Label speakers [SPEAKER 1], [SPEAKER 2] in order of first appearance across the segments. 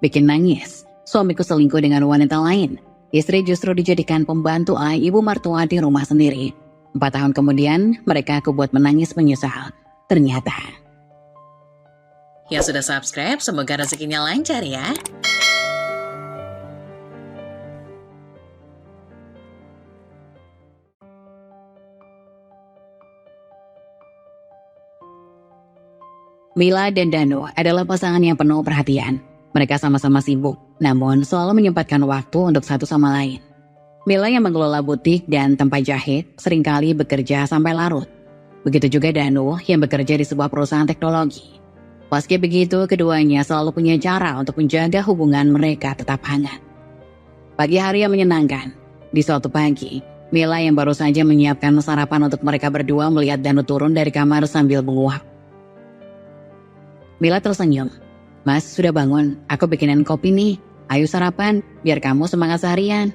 [SPEAKER 1] Bikin nangis, suamiku selingkuh dengan wanita lain. Istri justru dijadikan pembantu oleh ibu mertua di rumah sendiri. 4 tahun kemudian, mereka aku buat menangis menyesal. Ternyata.
[SPEAKER 2] Yang sudah subscribe, semoga rezekinya lancar ya.
[SPEAKER 1] Mila dan Danu adalah pasangan yang penuh perhatian. Mereka sama-sama sibuk, namun selalu menyempatkan waktu untuk satu sama lain. Mila yang mengelola butik dan tempat jahit seringkali bekerja sampai larut. Begitu juga Danu yang bekerja di sebuah perusahaan teknologi. Meski begitu, keduanya selalu punya cara untuk menjaga hubungan mereka tetap hangat. Pagi hari yang menyenangkan. Di suatu pagi, Mila yang baru saja menyiapkan sarapan untuk mereka berdua melihat Danu turun dari kamar sambil menguap. Mila tersenyum. Mas, sudah bangun. Aku bikinin kopi nih. Ayo sarapan, biar kamu semangat seharian.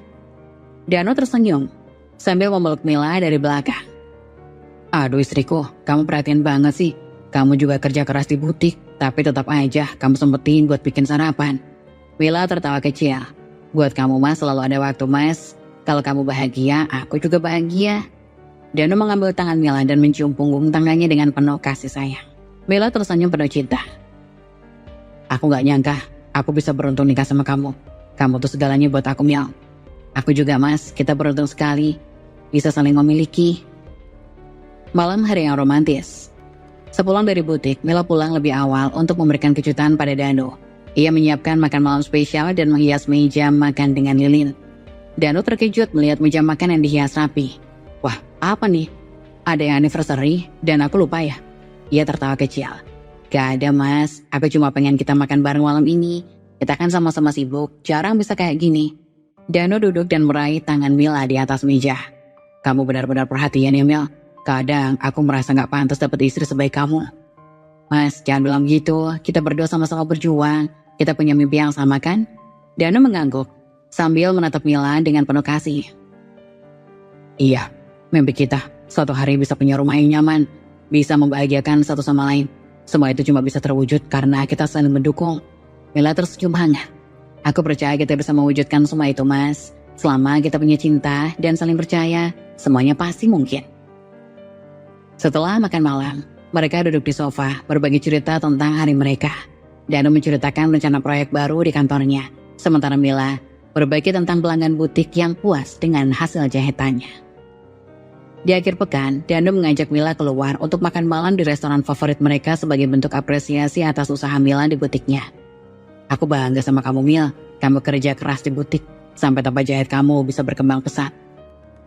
[SPEAKER 1] Danu tersenyum, sambil memeluk Mila dari belakang. Aduh istriku, kamu perhatian banget sih. Kamu juga kerja keras di butik, tapi tetap aja kamu sempetin buat bikin sarapan. Mila tertawa kecil. Buat kamu mas, selalu ada waktu mas. Kalau kamu bahagia, aku juga bahagia. Danu mengambil tangan Mila dan mencium punggung tangannya dengan penuh kasih sayang. Mila tersenyum penuh cinta. Aku gak nyangka, aku bisa beruntung nikah sama kamu. Kamu tuh segalanya buat aku, Mil. Aku juga, Mas. Kita beruntung sekali. Bisa saling memiliki. Malam hari yang romantis. Sepulang dari butik, Mila pulang lebih awal untuk memberikan kejutan pada Danu. Ia menyiapkan makan malam spesial dan menghias meja makan dengan lilin. Danu terkejut melihat meja makan yang dihias rapi. Wah, apa nih? Ada yang anniversary dan aku lupa ya? Ia tertawa kecil. Gak ada mas, aku cuma pengen kita makan bareng malam ini. Kita kan sama-sama sibuk, jarang bisa kayak gini. Danu duduk dan meraih tangan Mila di atas meja. Kamu benar-benar perhatian ya Mil. Kadang aku merasa gak pantas dapat istri sebaik kamu. Mas, jangan bilang gitu, kita berdua sama-sama berjuang. Kita punya mimpi yang sama kan? Danu mengangguk, sambil menatap Mila dengan penuh kasih. Iya, mimpi kita, suatu hari bisa punya rumah yang nyaman. Bisa membahagiakan satu sama lain. Semua itu cuma bisa terwujud karena kita saling mendukung. Mila tersenyum hangat. Aku percaya kita bisa mewujudkan semua itu mas. Selama kita punya cinta dan saling percaya, semuanya pasti mungkin. Setelah makan malam, mereka duduk di sofa berbagi cerita tentang hari mereka. Danu menceritakan rencana proyek baru di kantornya. Sementara Mila berbagi tentang pelanggan butik yang puas dengan hasil jahitannya. Di akhir pekan, Danu mengajak Mila keluar untuk makan malam di restoran favorit mereka sebagai bentuk apresiasi atas usaha Mila di butiknya. Aku bangga sama kamu Mil, kamu kerja keras di butik, sampai tempat jahit kamu bisa berkembang pesat.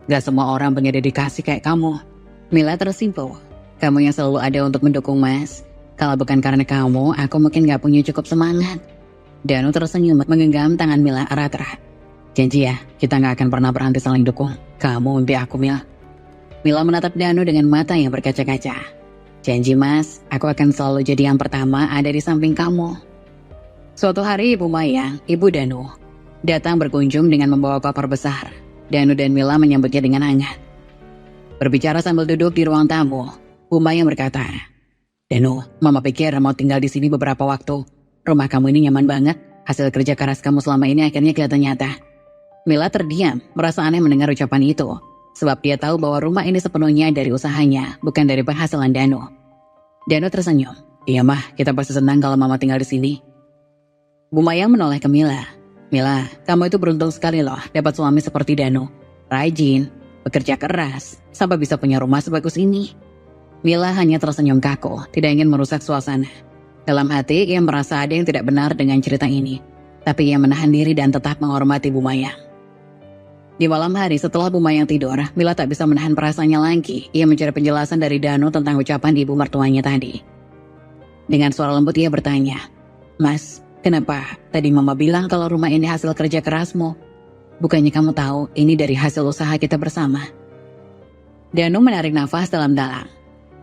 [SPEAKER 1] Gak semua orang punya dedikasi kayak kamu. Mila tersimpul, kamu yang selalu ada untuk mendukung mas. Kalau bukan karena kamu, aku mungkin gak punya cukup semangat. Danu tersenyum menggenggam tangan Mila erat-erat. Janji ya, kita gak akan pernah berhenti saling dukung. Kamu mimpi aku Mil. Mila menatap Danu dengan mata yang berkaca-kaca. Janji mas, aku akan selalu jadi yang pertama ada di samping kamu. Suatu hari Ibu Maya, ibu Danu, datang berkunjung dengan membawa koper besar. Danu dan Mila menyambutnya dengan hangat. Berbicara sambil duduk di ruang tamu, Bu Maya berkata, Danu, mama pikir mau tinggal di sini beberapa waktu. Rumah kamu ini nyaman banget, hasil kerja keras kamu selama ini akhirnya kelihatan nyata. Mila terdiam, merasa aneh mendengar ucapan itu. Sebab dia tahu bahwa rumah ini sepenuhnya dari usahanya, bukan dari penghasilan Danu. Danu tersenyum. Iya mah, kita pasti senang kalau mama tinggal di sini. Bu Maya menoleh ke Mila. Mila, kamu itu beruntung sekali loh dapat suami seperti Danu. Rajin, bekerja keras, sampai bisa punya rumah sebagus ini. Mila hanya tersenyum kaku, tidak ingin merusak suasana. Dalam hati, ia merasa ada yang tidak benar dengan cerita ini. Tapi ia menahan diri dan tetap menghormati Bu Maya. Di malam hari setelah Bu Mayang tidur, Mila tak bisa menahan perasaannya lagi. Ia mencari penjelasan dari Danu tentang ucapan ibu mertuanya tadi. Dengan suara lembut ia bertanya, Mas, kenapa tadi mama bilang kalau rumah ini hasil kerja kerasmu? Bukannya kamu tahu ini dari hasil usaha kita bersama? Danu menarik nafas dalam-dalam.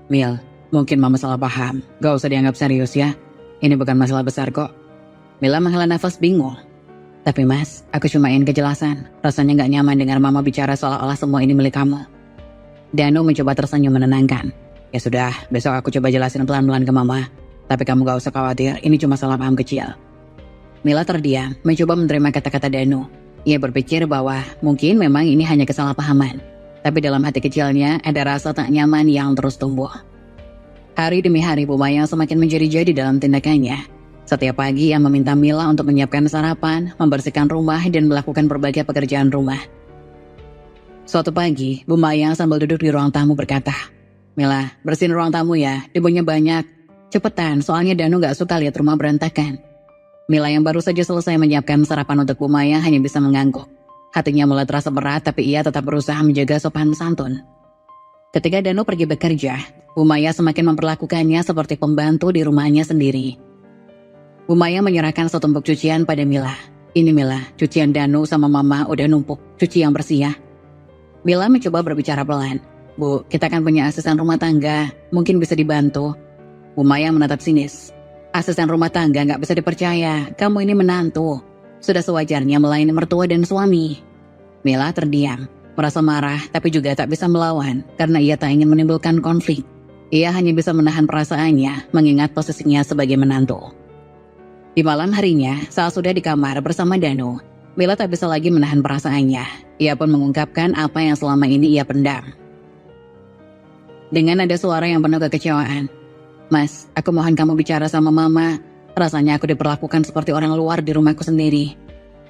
[SPEAKER 1] Mil, mungkin mama salah paham. Gak usah dianggap serius ya. Ini bukan masalah besar kok. Mila menghela nafas bingung. Tapi mas, aku cuma ingin kejelasan. Rasanya gak nyaman dengar mama bicara seolah-olah semua ini milik kamu. Danu mencoba tersenyum menenangkan. Ya sudah, besok aku coba jelasin pelan-pelan ke mama. Tapi kamu gak usah khawatir, ini cuma salah paham kecil. Mila terdiam, mencoba menerima kata-kata Danu. Ia berpikir bahwa mungkin memang ini hanya kesalahpahaman. Tapi dalam hati kecilnya ada rasa tak nyaman yang terus tumbuh. Hari demi hari Bu Maya semakin menjadi-jadi dalam tindakannya. Setiap pagi ia meminta Mila untuk menyiapkan sarapan, membersihkan rumah, dan melakukan berbagai pekerjaan rumah. Suatu pagi, Bu Maya sambil duduk di ruang tamu berkata, "Mila, bersihin ruang tamu ya, debunya banyak. Cepetan, soalnya Danu gak suka lihat rumah berantakan." Mila yang baru saja selesai menyiapkan sarapan untuk Bu Maya hanya bisa mengangguk. Hatinya mulai terasa berat, tapi ia tetap berusaha menjaga sopan santun. Ketika Danu pergi bekerja, Bu Maya semakin memperlakukannya seperti pembantu di rumahnya sendiri. Bu Maya menyerahkan setumpuk cucian pada Mila. "Ini Mila, cucian Danu sama Mama udah numpuk, cuci yang bersih ya." Mila mencoba berbicara pelan. "Bu, kita kan punya asisten rumah tangga, mungkin bisa dibantu." Bu Maya menatap sinis. "Asisten rumah tangga gak bisa dipercaya, kamu ini menantu. Sudah sewajarnya melayani mertua dan suami." Mila terdiam, merasa marah tapi juga tak bisa melawan karena ia tak ingin menimbulkan konflik. Ia hanya bisa menahan perasaannya mengingat posisinya sebagai menantu. Di malam harinya, saat sudah di kamar bersama Danu, Mila tak bisa lagi menahan perasaannya. Ia pun mengungkapkan apa yang selama ini ia pendam. Dengan ada suara yang penuh kekecewaan, "Mas, aku mohon kamu bicara sama Mama. Rasanya aku diperlakukan seperti orang luar di rumahku sendiri."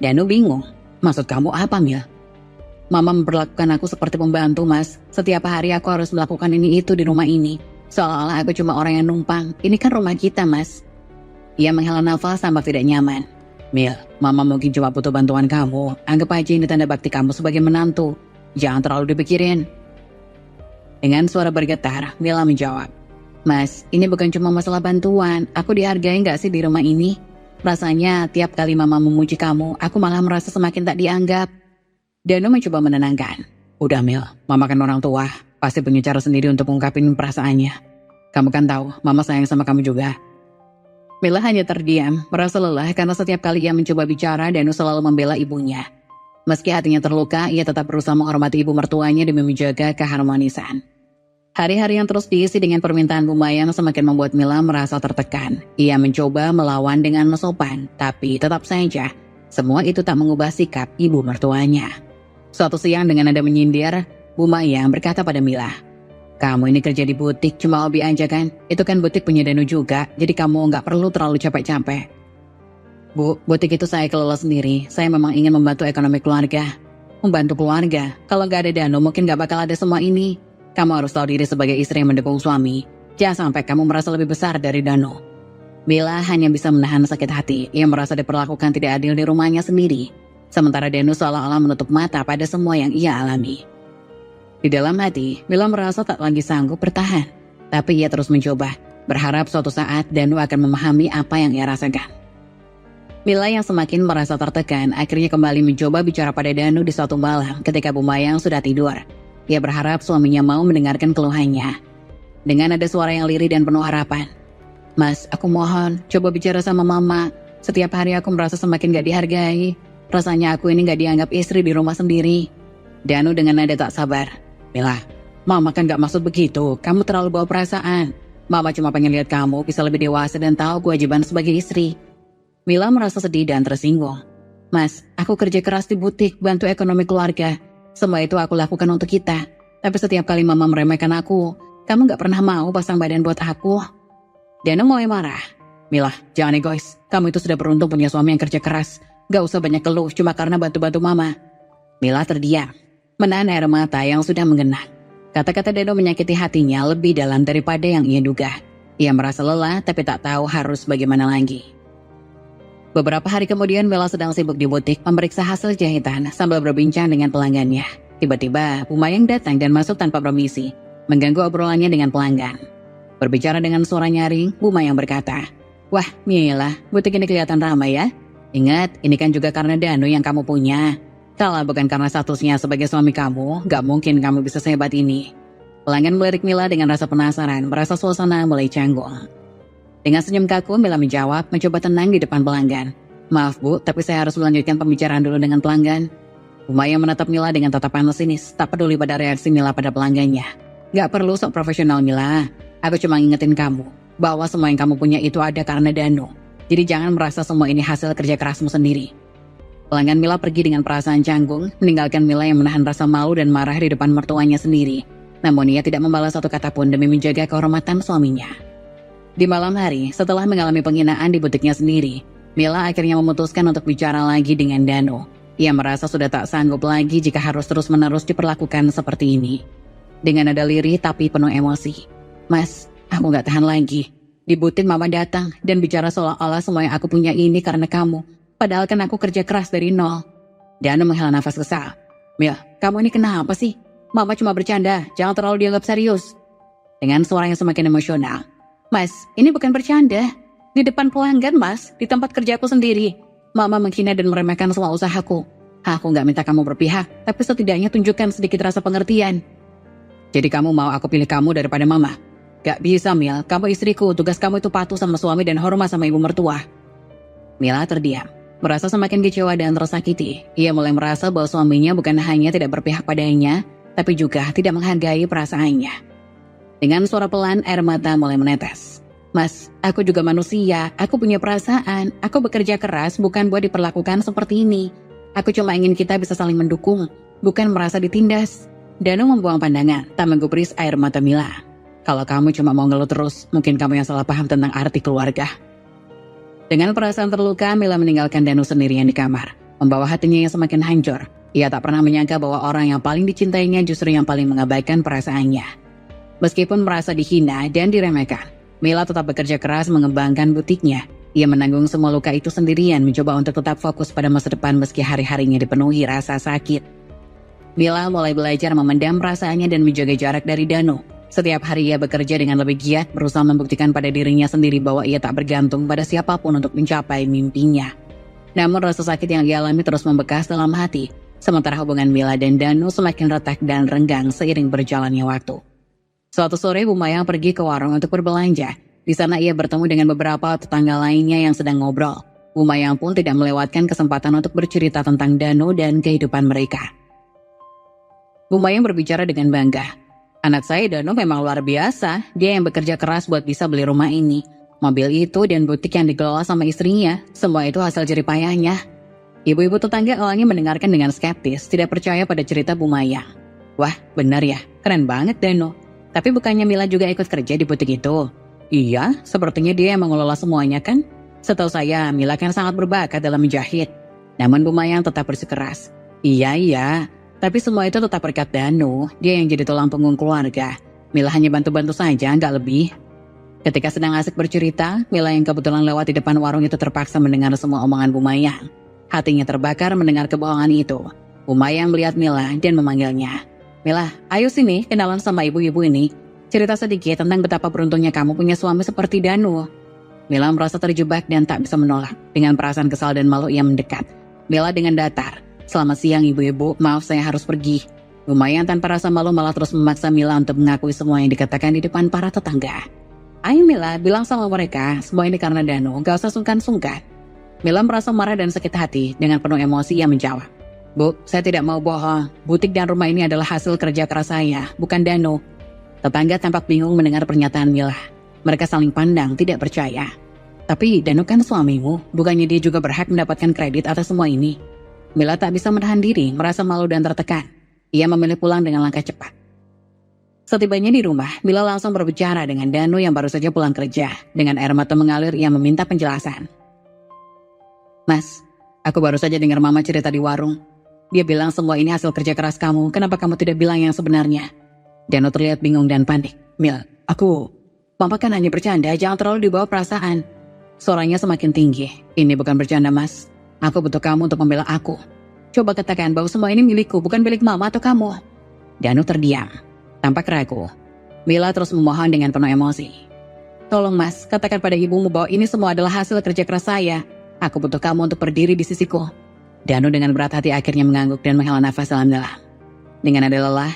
[SPEAKER 1] Danu bingung. "Maksud kamu apa, Mil?" "Mama memperlakukan aku seperti pembantu, Mas. Setiap hari aku harus melakukan ini itu di rumah ini. Seolah-olah aku cuma orang yang numpang. Ini kan rumah kita, Mas." Ia menghela nafas tampak tidak nyaman. "Mil, Mama mungkin cuma butuh bantuan kamu. Anggap aja ini tanda bakti kamu sebagai menantu. Jangan terlalu dipikirin." Dengan suara bergetar, Mila menjawab, "Mas, ini bukan cuma masalah bantuan. Aku dihargai gak sih di rumah ini? Rasanya tiap kali Mama memuji kamu, aku malah merasa semakin tak dianggap." Danu mencoba menenangkan. "Udah Mil, Mama kan orang tua. Pasti punya cara sendiri untuk mengungkapin perasaannya. Kamu kan tahu, Mama sayang sama kamu juga." Mila hanya terdiam, merasa lelah karena setiap kali ia mencoba bicara, Danu selalu membela ibunya. Meski hatinya terluka, ia tetap berusaha menghormati ibu mertuanya demi menjaga keharmonisan. Hari-hari yang terus diisi dengan permintaan Bu Maya semakin membuat Mila merasa tertekan. Ia mencoba melawan dengan sopan, tapi tetap saja semua itu tak mengubah sikap ibu mertuanya. Suatu siang dengan nada menyindir, Bu Maya berkata pada Mila, "Kamu ini kerja di butik cuma hobi aja kan? Itu kan butik punya Danu juga, jadi kamu nggak perlu terlalu capek-capek." "Bu, butik itu saya kelola sendiri. Saya memang ingin membantu ekonomi keluarga." "Membantu keluarga? Kalau nggak ada Danu mungkin nggak bakal ada semua ini. Kamu harus tahu diri sebagai istri yang mendukung suami. Jangan sampai kamu merasa lebih besar dari Danu." Mila hanya bisa menahan sakit hati. Ia merasa diperlakukan tidak adil di rumahnya sendiri. Sementara Danu seolah-olah menutup mata pada semua yang ia alami. Di dalam hati, Mila merasa tak lagi sanggup bertahan. Tapi ia terus mencoba, berharap suatu saat Danu akan memahami apa yang ia rasakan. Mila yang semakin merasa tertekan akhirnya kembali mencoba bicara pada Danu di suatu malam ketika Bu Mayang sudah tidur. Ia berharap suaminya mau mendengarkan keluhannya. Dengan ada suara yang lirih dan penuh harapan, "Mas, aku mohon, coba bicara sama Mama. Setiap hari aku merasa semakin gak dihargai. Rasanya aku ini gak dianggap istri di rumah sendiri." Danu dengan nada tak sabar, "Mila, Mama kan gak maksud begitu. Kamu terlalu bawa perasaan. Mama cuma pengen lihat kamu bisa lebih dewasa dan tahu kewajiban sebagai istri." Mila merasa sedih dan tersinggung. "Mas, aku kerja keras di butik, bantu ekonomi keluarga. Semua itu aku lakukan untuk kita. Tapi setiap kali Mama meremehkan aku, kamu gak pernah mau pasang badan buat aku." Danu mulai marah. "Mila, jangan egois. Kamu itu sudah beruntung punya suami yang kerja keras. Gak usah banyak keluh cuma karena bantu-bantu Mama." Mila terdiam, menahan air mata yang sudah menggenang. Kata-kata Danu menyakiti hatinya lebih dalam daripada yang ia duga. Ia merasa lelah tapi tak tahu harus bagaimana lagi. Beberapa hari kemudian Mila sedang sibuk di butik memeriksa hasil jahitan sambil berbincang dengan pelanggannya. Tiba-tiba Bu Mayang datang dan masuk tanpa permisi, mengganggu obrolannya dengan pelanggan. Berbicara dengan suara nyaring, Bu Mayang berkata, "Wah Mila, butik ini kelihatan ramai ya. Ingat, ini kan juga karena Danu yang kamu punya. Kalau bukan karena statusnya sebagai suami kamu, gak mungkin kamu bisa sehebat ini." Pelanggan melirik Mila dengan rasa penasaran, merasa suasana mulai canggung. Dengan senyum kaku, Mila menjawab, mencoba tenang di depan pelanggan. "Maaf Bu, tapi saya harus melanjutkan pembicaraan dulu dengan pelanggan." Bu Mayang menatap Mila dengan tatapan sinis, tak peduli pada reaksi Mila pada pelanggannya. "Gak perlu sok profesional Mila. Aku cuma ngingetin kamu, bahwa semua yang kamu punya itu ada karena Danu. Jadi jangan merasa semua ini hasil kerja kerasmu sendiri. Pelanggan Mila pergi dengan perasaan canggung, meninggalkan Mila yang menahan rasa malu dan marah di depan mertuanya sendiri. Namun ia tidak membalas satu kata pun demi menjaga kehormatan suaminya. Di malam hari, setelah mengalami penghinaan di butiknya sendiri, Mila akhirnya memutuskan untuk bicara lagi dengan Dano. Ia merasa sudah tak sanggup lagi jika harus terus-menerus diperlakukan seperti ini. Dengan nada lirih tapi penuh emosi. "Mas, aku gak tahan lagi. Di butik mama datang dan bicara seolah-olah semua yang aku punya ini karena kamu. Padahal kan aku kerja keras dari nol." Dano menghela nafas kesal. "Mil, kamu ini kenapa sih? Mama cuma bercanda, jangan terlalu dianggap serius." Dengan suara yang semakin emosional. "Mas, ini bukan bercanda. Di depan pelanggan, Mas, di tempat kerjaku sendiri. Mama menghina dan meremehkan semua usahaku. Aku gak minta kamu berpihak, tapi setidaknya tunjukkan sedikit rasa pengertian." "Jadi kamu mau aku pilih kamu daripada mama?" "Gak bisa, Mil. Kamu istriku, tugas kamu itu patuh sama suami dan hormat sama ibu mertua." Mila terdiam. Merasa semakin kecewa dan tersakiti. Ia mulai merasa bahwa suaminya bukan hanya tidak berpihak padanya, tapi juga tidak menghargai perasaannya. Dengan suara pelan, air mata mulai menetes. "Mas, aku juga manusia, aku punya perasaan, aku bekerja keras bukan buat diperlakukan seperti ini. Aku cuma ingin kita bisa saling mendukung, bukan merasa ditindas." Dano membuang pandangan, tak menggubris air mata Mila. "Kalau kamu cuma mau ngeluh terus, mungkin kamu yang salah paham tentang arti keluarga." Dengan perasaan terluka, Mila meninggalkan Dano sendirian di kamar, membawa hatinya yang semakin hancur. Ia tak pernah menyangka bahwa orang yang paling dicintainya justru yang paling mengabaikan perasaannya. Meskipun merasa dihina dan diremehkan, Mila tetap bekerja keras mengembangkan butiknya. Ia menanggung semua luka itu sendirian, mencoba untuk tetap fokus pada masa depan meski hari-harinya dipenuhi rasa sakit. Mila mulai belajar memendam perasaannya dan menjaga jarak dari Dano. Setiap hari ia bekerja dengan lebih giat, berusaha membuktikan pada dirinya sendiri bahwa ia tak bergantung pada siapapun untuk mencapai mimpinya. Namun rasa sakit yang ia alami terus membekas dalam hati, sementara hubungan Mila dan Dano semakin retak dan renggang seiring berjalannya waktu. Suatu sore, Bu Mayang pergi ke warung untuk berbelanja. Di sana ia bertemu dengan beberapa tetangga lainnya yang sedang ngobrol. Bu Mayang pun tidak melewatkan kesempatan untuk bercerita tentang Dano dan kehidupan mereka. Bu Mayang berbicara dengan bangga. "Anak saya Dano memang luar biasa. Dia yang bekerja keras buat bisa beli rumah ini. Mobil itu dan butik yang dikelola sama istrinya. Semua itu hasil jerih payahnya." Ibu-ibu tetangga awalnya mendengarkan dengan skeptis, tidak percaya pada cerita Bu Mayang. "Wah, benar ya. Keren banget Dano. Tapi bukannya Mila juga ikut kerja di butik itu?" "Iya, sepertinya dia yang mengelola semuanya kan? Setahu saya, Mila kan sangat berbakat dalam menjahit." Namun Bu Mayang tetap bersikeras. Iya. Tapi semua itu tetap berkat Dano. Dia yang jadi tulang punggung keluarga. Mila hanya bantu-bantu saja, nggak lebih." Ketika sedang asik bercerita, Mila yang kebetulan lewat di depan warung itu terpaksa mendengar semua omongan Bu Mayang. Hatinya terbakar mendengar kebohongan itu. Bu Mayang melihat Mila dan memanggilnya. "Mila, ayo sini kenalan sama ibu-ibu ini. Cerita sedikit tentang betapa beruntungnya kamu punya suami seperti Dano." Mila merasa terjebak dan tak bisa menolak. Dengan perasaan kesal dan malu ia mendekat. Mila dengan datar. "Selamat siang ibu-ibu, maaf saya harus pergi." Bu Mayang tanpa rasa malu malah terus memaksa Mila untuk mengakui semua yang dikatakan di depan para tetangga. "Ayo Mila, bilang sama mereka, semua ini karena Dano, gak usah sungkan-sungkan." Mila merasa marah dan sakit hati. Dengan penuh emosi ia menjawab. "Bu, saya tidak mau bohong. Butik dan rumah ini adalah hasil kerja keras saya, bukan Dano." Tetangga tampak bingung mendengar pernyataan Mila. Mereka saling pandang, tidak percaya. "Tapi Dano kan suamimu, bukannya dia juga berhak mendapatkan kredit atas semua ini?" Mila tak bisa menahan diri, merasa malu dan tertekan. Ia memilih pulang dengan langkah cepat. Setibanya di rumah, Mila langsung berbicara dengan Dano yang baru saja pulang kerja. Dengan air mata mengalir, ia meminta penjelasan. "Mas, aku baru saja dengar mama cerita di warung. Dia bilang semua ini hasil kerja keras kamu, kenapa kamu tidak bilang yang sebenarnya?" Dano terlihat bingung dan panik. "Mil, mama kan hanya bercanda, jangan terlalu dibawa perasaan." Suaranya semakin tinggi. "Ini bukan bercanda mas. Aku butuh kamu untuk membela aku. Coba katakan bahwa semua ini milikku, bukan milik mama atau kamu." Dano terdiam, tampak ragu. Mila terus memohon dengan penuh emosi. "Tolong mas, katakan pada ibumu bahwa ini semua adalah hasil kerja keras saya. Aku butuh kamu untuk berdiri di sisiku." Dano dengan berat hati akhirnya mengangguk dan menghela nafas dalam-dalam. Dengan nada lelah,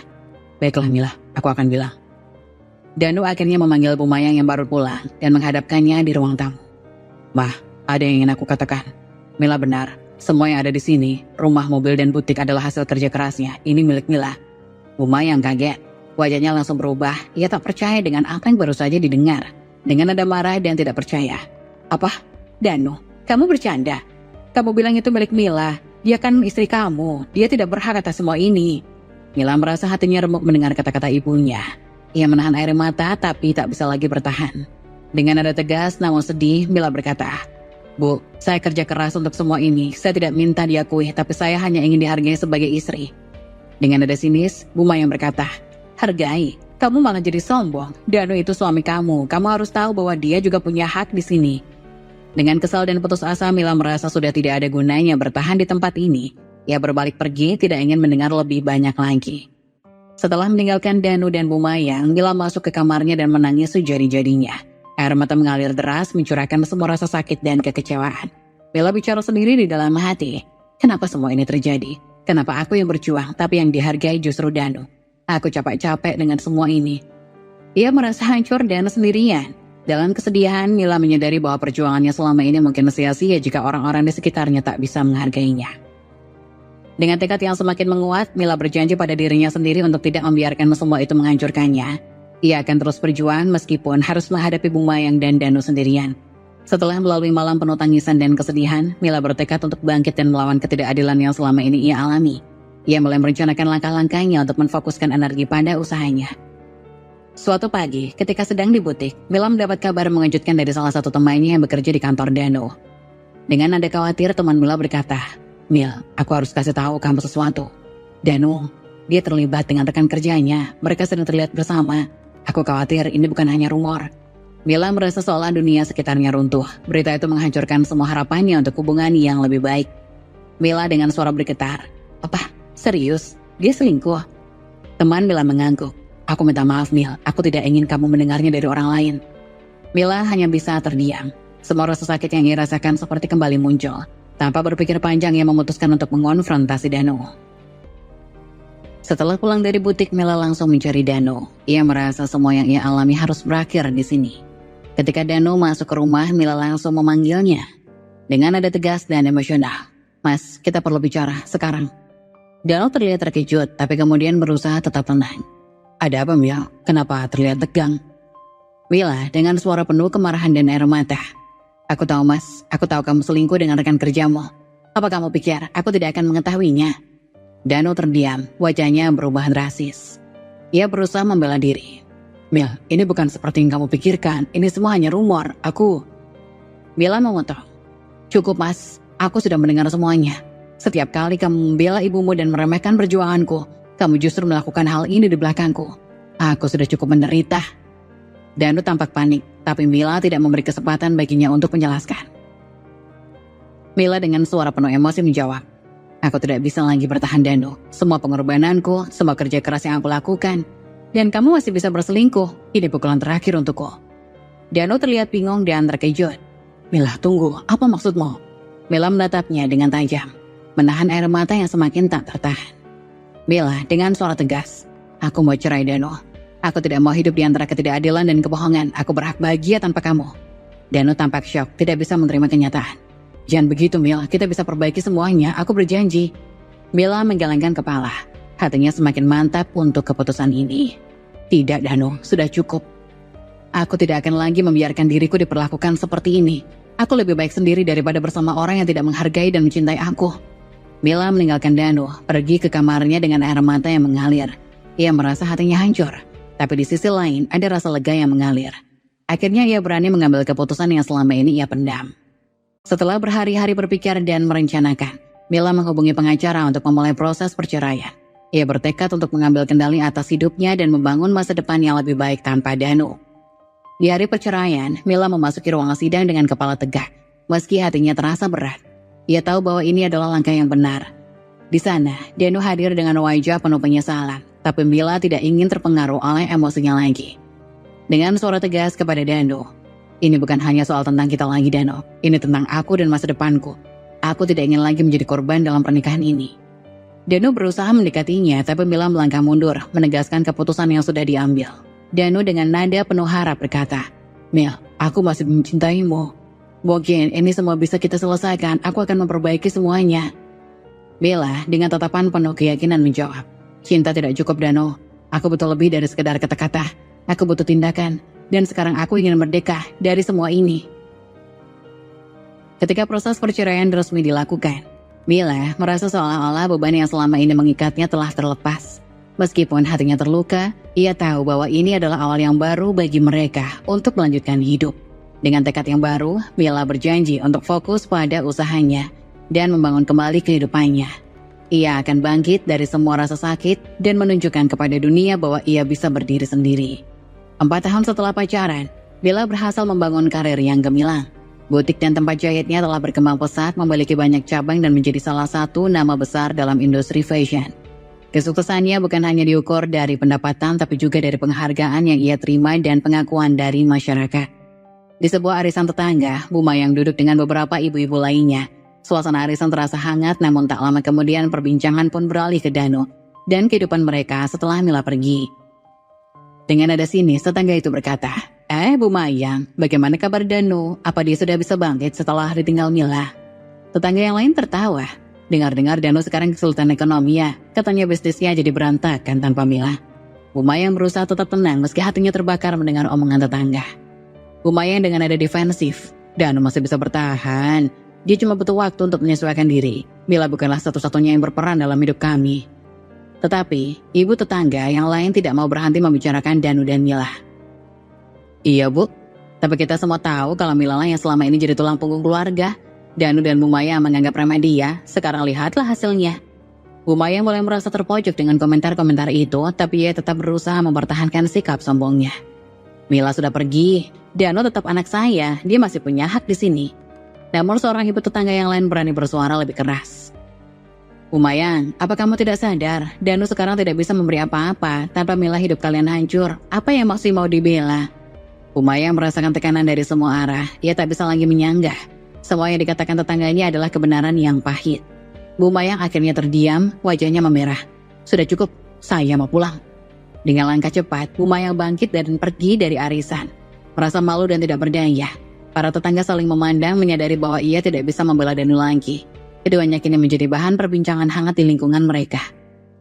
[SPEAKER 1] "Baiklah Mila, aku akan bilang." Dano akhirnya memanggil Bu Mayang yang baru pulang dan menghadapkannya di ruang tamu. "Mah, ada yang ingin aku katakan. Mila benar, semua yang ada di sini, rumah, mobil, dan butik adalah hasil kerja kerasnya. Ini milik Mila." Bu Mayang kaget. Wajahnya langsung berubah. Ia tak percaya dengan apa yang baru saja didengar. Dengan nada marah dan tidak percaya. "Apa? Danu, kamu bercanda. Kamu bilang itu milik Mila. Dia kan istri kamu. Dia tidak berhak atas semua ini. Mila merasa hatinya remuk mendengar kata-kata ibunya. Ia menahan air mata tapi tak bisa lagi bertahan. Dengan nada tegas namun sedih, Mila berkata, "Bu, saya kerja keras untuk semua ini. Saya tidak minta diakui, tapi saya hanya ingin dihargai sebagai istri." Dengan nada sinis, Bu Mayang berkata, "Hargai? Kamu malah jadi sombong. Danu itu suami kamu. Kamu harus tahu bahwa dia juga punya hak di sini." Dengan kesal dan putus asa, Mila merasa sudah tidak ada gunanya bertahan di tempat ini. Ia berbalik pergi, tidak ingin mendengar lebih banyak lagi. Setelah meninggalkan Danu dan Bu Mayang, Mila masuk ke kamarnya dan menangis sejadi-jadinya. Air mata mengalir deras, mencurahkan semua rasa sakit dan kekecewaan. Mila bicara sendiri di dalam hati. Kenapa semua ini terjadi? Kenapa aku yang berjuang, tapi yang dihargai justru Danu? Aku capek-capek dengan semua ini. Ia merasa hancur dan sendirian. Dalam kesedihan, Mila menyadari bahwa perjuangannya selama ini mungkin sia-sia jika orang-orang di sekitarnya tak bisa menghargainya. Dengan tekad yang semakin menguat, Mila berjanji pada dirinya sendiri untuk tidak membiarkan semua itu menghancurkannya. Ia akan terus berjuang meskipun harus menghadapi Bu Mayang dan Danu sendirian. Setelah melalui malam penuh tangisan dan kesedihan, Mila bertekad untuk bangkit dan melawan ketidakadilan yang selama ini ia alami. Ia mulai merencanakan langkah-langkahnya untuk menfokuskan energi pada usahanya. Suatu pagi, ketika sedang di butik, Mila mendapat kabar mengejutkan dari salah satu temannya yang bekerja di kantor Danu. Dengan nada khawatir, teman Mila berkata, "Mil, aku harus kasih tahu kamu sesuatu. Danu, dia terlibat dengan rekan kerjanya. Mereka sedang terlihat bersama. Aku khawatir ini bukan hanya rumor." Mila merasa seolah dunia sekitarnya runtuh. Berita itu menghancurkan semua harapannya untuk hubungan yang lebih baik. Mila dengan suara bergetar, "Apa? Serius? Dia selingkuh?" Teman Mila mengangguk. "Aku minta maaf, Mil. Aku tidak ingin kamu mendengarnya dari orang lain." Mila hanya bisa terdiam. Semua rasa sakit yang ia rasakan seperti kembali muncul. Tanpa berpikir panjang, ia memutuskan untuk mengonfrontasi Danu. Setelah pulang dari butik, Mila langsung mencari Danu. Ia merasa semua yang ia alami harus berakhir di sini. Ketika Danu masuk ke rumah, Mila langsung memanggilnya. Dengan nada tegas dan emosional, "Mas, kita perlu bicara sekarang." Danu terlihat terkejut, tapi kemudian berusaha tetap tenang. "Ada apa, Mil? Kenapa terlihat tegang?" Mila dengan suara penuh kemarahan dan air mata, "Aku tahu, Mas. Aku tahu kamu selingkuh dengan rekan kerjamu. Apa kamu pikir aku tidak akan mengetahuinya?" Danu terdiam, wajahnya berubah drastis. Ia berusaha membela diri. "Mil, ini bukan seperti yang kamu pikirkan. Ini semua hanya rumor. Mila memotong. "Cukup, Mas. Aku sudah mendengar semuanya. Setiap kali kamu membela ibumu dan meremehkan perjuanganku, kamu justru melakukan hal ini di belakangku. Aku sudah cukup menderita." Danu tampak panik, tapi Mila tidak memberi kesempatan baginya untuk menjelaskan. Mila dengan suara penuh emosi menjawab, "Aku tidak bisa lagi bertahan, Danu. Semua pengorbananku, semua kerja keras yang aku lakukan, dan kamu masih bisa berselingkuh. Ini pukulan terakhir untukku." Danu terlihat bingung dan terkejut. "Mila, tunggu. Apa maksudmu?" Mila menatapnya dengan tajam, menahan air mata yang semakin tak tertahan. Mila dengan suara tegas, "Aku mau cerai, Danu. Aku tidak mau hidup di antara ketidakadilan dan kebohongan. Aku berhak bahagia tanpa kamu." Danu tampak syok, tidak bisa menerima kenyataan. "Jangan begitu, Mila. Kita bisa perbaiki semuanya. Aku berjanji." Mila menggelengkan kepala. Hatinya semakin mantap untuk keputusan ini. "Tidak, Danu. Sudah cukup. Aku tidak akan lagi membiarkan diriku diperlakukan seperti ini. Aku lebih baik sendiri daripada bersama orang yang tidak menghargai dan mencintai aku." Mila meninggalkan Danu, pergi ke kamarnya dengan air mata yang mengalir. Ia merasa hatinya hancur, tapi di sisi lain ada rasa lega yang mengalir. Akhirnya ia berani mengambil keputusan yang selama ini ia pendam. Setelah berhari-hari berpikir dan merencanakan, Mila menghubungi pengacara untuk memulai proses perceraian. Ia bertekad untuk mengambil kendali atas hidupnya dan membangun masa depan yang lebih baik tanpa Danu. Di hari perceraian, Mila memasuki ruang sidang dengan kepala tegak, meski hatinya terasa berat. Ia tahu bahwa ini adalah langkah yang benar. Di sana, Danu hadir dengan wajah penuh penyesalan, tapi Mila tidak ingin terpengaruh oleh emosinya lagi. Dengan suara tegas kepada Danu, "Ini bukan hanya soal tentang kita lagi, Danu. Ini tentang aku dan masa depanku. Aku tidak ingin lagi menjadi korban dalam pernikahan ini." Danu berusaha mendekatinya, tapi Mila melangkah mundur, menegaskan keputusan yang sudah diambil. Danu dengan nada penuh harap berkata, "Mil, aku masih mencintaimu. Mungkin ini semua bisa kita selesaikan. Aku akan memperbaiki semuanya." Mila dengan tatapan penuh keyakinan menjawab, "Cinta tidak cukup, Danu. Aku butuh lebih dari sekedar kata-kata. Aku butuh tindakan. Dan sekarang aku ingin merdeka dari semua ini." Ketika proses perceraian resmi dilakukan, Mila merasa seolah-olah beban yang selama ini mengikatnya telah terlepas. Meskipun hatinya terluka, ia tahu bahwa ini adalah awal yang baru bagi mereka untuk melanjutkan hidup. Dengan tekad yang baru, Mila berjanji untuk fokus pada usahanya dan membangun kembali kehidupannya. Ia akan bangkit dari semua rasa sakit dan menunjukkan kepada dunia bahwa ia bisa berdiri sendiri. 4 tahun setelah pacaran, Mila berhasil membangun karir yang gemilang. Butik dan tempat jahitnya telah berkembang pesat, memiliki banyak cabang dan menjadi salah satu nama besar dalam industri fashion. Kesuksesannya bukan hanya diukur dari pendapatan, tapi juga dari penghargaan yang ia terima dan pengakuan dari masyarakat. Di sebuah arisan tetangga, Bu Mayang duduk dengan beberapa ibu-ibu lainnya. Suasana arisan terasa hangat, namun tak lama kemudian perbincangan pun beralih ke Danu dan kehidupan mereka setelah Mila pergi. Dengan nada sinis, tetangga itu berkata, Bu Mayang, bagaimana kabar Danu? Apa dia sudah bisa bangkit setelah ditinggal Mila?" Tetangga yang lain tertawa. Dengar-dengar Danu sekarang kesulitan ekonomi ya, katanya bisnisnya jadi berantakan tanpa Mila. Bu Mayang berusaha tetap tenang meski hatinya terbakar mendengar omongan tetangga. Bu Mayang dengan nada defensif, "Danu masih bisa bertahan. Dia cuma butuh waktu untuk menyesuaikan diri. Mila bukanlah satu-satunya yang berperan dalam hidup kami." Tetapi, ibu tetangga yang lain tidak mau berhenti membicarakan Danu dan Mila. "Iya Bu, tapi kita semua tahu kalau Mila lah yang selama ini jadi tulang punggung keluarga. Danu dan Bu Mayang menganggap remeh dia, sekarang lihatlah hasilnya." Bu Mayang mulai merasa terpojok dengan komentar-komentar itu, tapi ia tetap berusaha mempertahankan sikap sombongnya. "Mila sudah pergi, Danu tetap anak saya, dia masih punya hak di sini." Namun seorang ibu tetangga yang lain berani bersuara lebih keras. "Bu Mayang, apa kamu tidak sadar? Danu sekarang tidak bisa memberi apa-apa. Tanpa Mila hidup kalian hancur. Apa yang masih mau dibela?" Bu Mayang merasakan tekanan dari semua arah. Ia tak bisa lagi menyanggah. Semua yang dikatakan tetangganya adalah kebenaran yang pahit. Bu Mayang akhirnya terdiam, wajahnya memerah. "Sudah cukup, saya mau pulang." Dengan langkah cepat, Bu Mayang bangkit dan pergi dari arisan. Merasa malu dan tidak berdaya, para tetangga saling memandang, menyadari bahwa ia tidak bisa membela Danu lagi. Keduanya kini menjadi bahan perbincangan hangat di lingkungan mereka.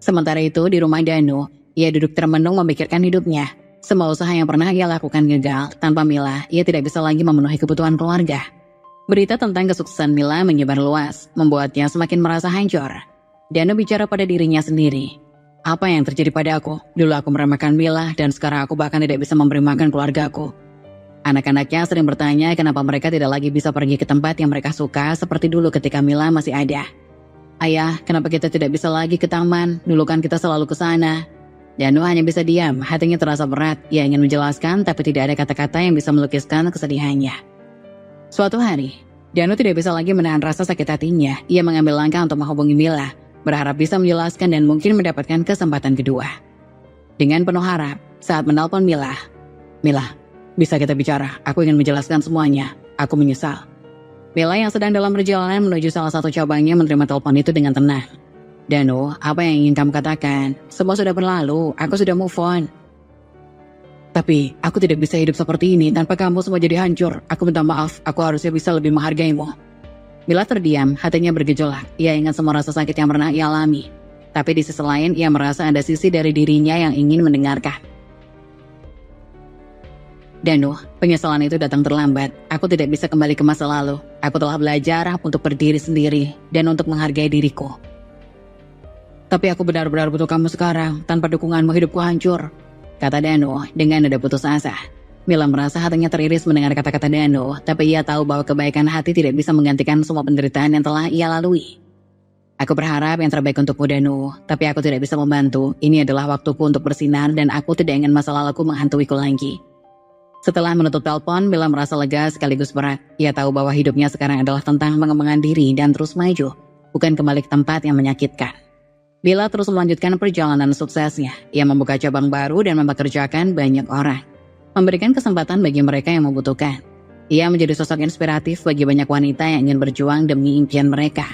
[SPEAKER 1] Sementara itu, di rumah Danu, ia duduk termenung memikirkan hidupnya. Semua usaha yang pernah ia lakukan gagal. Tanpa Mila, ia tidak bisa lagi memenuhi kebutuhan keluarga. Berita tentang kesuksesan Mila menyebar luas, membuatnya semakin merasa hancur. Danu bicara pada dirinya sendiri. "Apa yang terjadi pada aku? Dulu aku meremehkan Mila dan sekarang aku bahkan tidak bisa memberi makan keluargaku." Anak-anaknya sering bertanya kenapa mereka tidak lagi bisa pergi ke tempat yang mereka suka seperti dulu ketika Mila masih ada. "Ayah, kenapa kita tidak bisa lagi ke taman? Dulu kan kita selalu ke sana." Danu hanya bisa diam, hatinya terasa berat. Ia ingin menjelaskan, tapi tidak ada kata-kata yang bisa melukiskan kesedihannya. Suatu hari, Danu tidak bisa lagi menahan rasa sakit hatinya. Ia mengambil langkah untuk menghubungi Mila, berharap bisa menjelaskan dan mungkin mendapatkan kesempatan kedua. Dengan penuh harap, saat menelpon Mila, "Mila, bisa kita bicara? Aku ingin menjelaskan semuanya. Aku menyesal." Mila yang sedang dalam perjalanan menuju salah satu cabangnya menerima telepon itu dengan tenang. "Danu, apa yang ingin kamu katakan? Semua sudah berlalu, aku sudah move on." "Tapi, aku tidak bisa hidup seperti ini, tanpa kamu semua jadi hancur. Aku minta maaf, aku harusnya bisa lebih menghargaimu." Mila terdiam, hatinya bergejolak. Ia ingat semua rasa sakit yang pernah ia alami. Tapi di sisi lain, ia merasa ada sisi dari dirinya yang ingin mendengarkan. "Danu, penyesalan itu datang terlambat. Aku tidak bisa kembali ke masa lalu. Aku telah belajar untuk berdiri sendiri dan untuk menghargai diriku. Tapi aku benar-benar butuh kamu sekarang. Tanpa dukunganmu hidupku hancur," kata Danu dengan nada putus asa. Mila merasa hatinya teriris mendengar kata-kata Danu, tapi ia tahu bahwa kebaikan hati tidak bisa menggantikan semua penderitaan yang telah ia lalui. "Aku berharap yang terbaik untukmu Danu, tapi aku tidak bisa membantu. Ini adalah waktuku untuk bersinar dan aku tidak ingin masa laluku menghantuiku lagi." Setelah menutup telepon, Mila merasa lega sekaligus berat. Ia tahu bahwa hidupnya sekarang adalah tentang pengembangan diri dan terus maju, bukan kembali ke tempat yang menyakitkan. Mila terus melanjutkan perjalanan suksesnya. Ia membuka cabang baru dan mempekerjakan banyak orang, memberikan kesempatan bagi mereka yang membutuhkan. Ia menjadi sosok inspiratif bagi banyak wanita yang ingin berjuang demi impian mereka.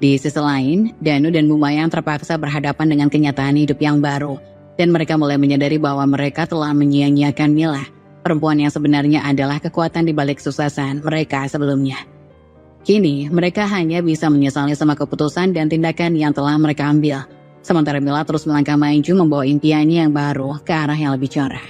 [SPEAKER 1] Di sisi lain, Danu dan Bu Mayang terpaksa berhadapan dengan kenyataan hidup yang baru, dan mereka mulai menyadari bahwa mereka telah menyia-nyiakan Mila, perempuan yang sebenarnya adalah kekuatan di balik kesuksesan mereka sebelumnya. Kini, mereka hanya bisa menyesali semua keputusan dan tindakan yang telah mereka ambil. Sementara Mila terus melangkah maju membawa impiannya yang baru ke arah yang lebih cerah.